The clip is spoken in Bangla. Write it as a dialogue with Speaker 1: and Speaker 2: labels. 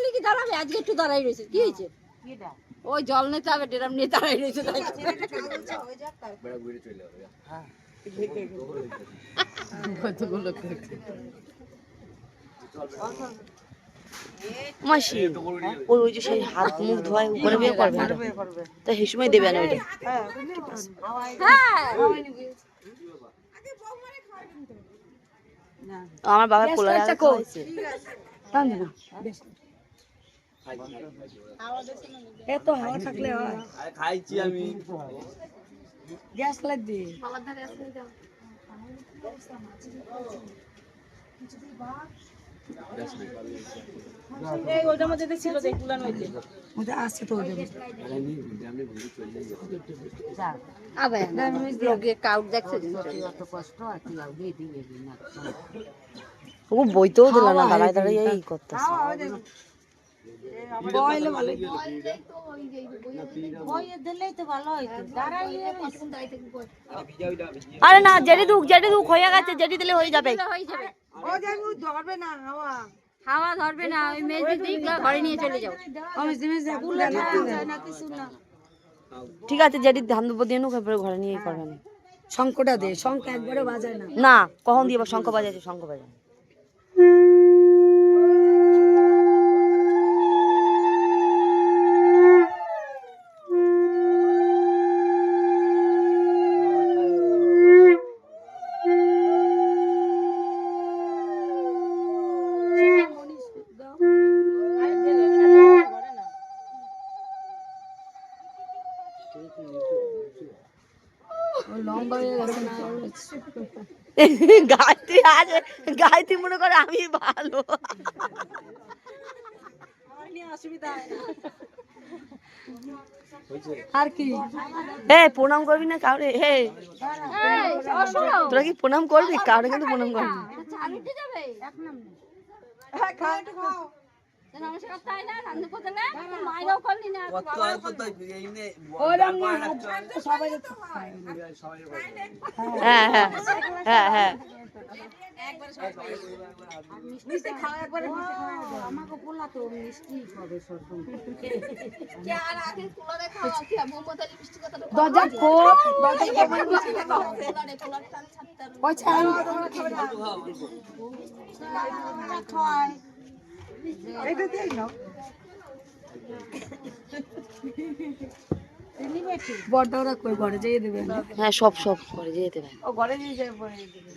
Speaker 1: কি দাঁড়াবে আজকে একটু দাঁড়াই রয়েছে কি হয়েছে ওই জল নিতে হবে ড্রাম নিয়ে দাঁড়াই রয়েছে
Speaker 2: মাসি ওই যে সেই হাত মুখ ধোয় উপরে বিয়ে করবে তো সেই সময় দেবে না ওইটা আমার বাবা পোলার খাওয়াইছে
Speaker 3: এত হাওয়া থাকলে হয়
Speaker 4: খাইছি আমি
Speaker 3: গ্যাস লাগ দি
Speaker 1: এই ওটার মধ্যে ছিল দেখলা নইতে
Speaker 3: ওটা আছে তো ওটা
Speaker 1: আবে ব্লগে কাউট দেখছে
Speaker 3: এত কষ্ট আর কি আউ দিয়ে দিয়ে না
Speaker 2: ও বইতেও দিল না দাঁড়ায় দাঁড়ায় এই করতেছে
Speaker 3: বইলে ভালো
Speaker 1: বইয়ে দিলেই তো ভালো হইতো দাঁড়াই
Speaker 2: আরে না যেটি দুঃখ হয়ে গেছে যেটি দিলে হয়ে যাবে
Speaker 1: হয়ে যাবে
Speaker 3: ও যাই ধরবে না হাওয়া
Speaker 1: হাওয়া ধরবে না ওই মেজে দিক ঘরে নিয়ে চলে যাও
Speaker 3: আমি জিনিস
Speaker 1: কুলে যায় না কিছু না
Speaker 2: ঠিক আছে যেটি ধান দুপুর দিয়ে নুক এরপরে ঘরে নিয়েই করবে না
Speaker 3: শঙ্কটা দে শঙ্খ একবারে বাজায় না
Speaker 2: না কখন দিয়ে শঙ্খ বাজাইছে শঙ্খ বাজায়
Speaker 3: লম্বা হয়ে গেছে না
Speaker 2: গায়ত্রী আছে গায়ত্রী মনে করে আমি ভালো
Speaker 3: অসুবিধা আর কি
Speaker 2: হে প্রণাম করবি না কাউরে হে তোরা কি প্রণাম করবি কাউরে কিন্তু প্রণাম করবি
Speaker 1: নমস্কার তাই না রান্না করতে না মাইরাও করলি না
Speaker 3: সবাই
Speaker 2: হ্যাঁ হ্যাঁ হ্যাঁ হ্যাঁ
Speaker 3: মিষ্টি খাওয়া একবারে
Speaker 1: আমাকে বললা তো মিষ্টি হবে সরকম কে আর আগে কুলারে খাওয়া কি মোমবাতি মিষ্টি কথা
Speaker 3: দরজা কো দরজা কো
Speaker 1: মিষ্টি খাওয়া কুলারে কুলার টান ছাড়তে
Speaker 3: ওই ছাই
Speaker 1: খাওয়াই
Speaker 3: এইটা দেই না বড়টা কই ঘরে যেয়ে দেবে
Speaker 2: হ্যাঁ সব করে যেতে দেবে
Speaker 3: ও ঘরে নিয়ে যাবে পরে দেবে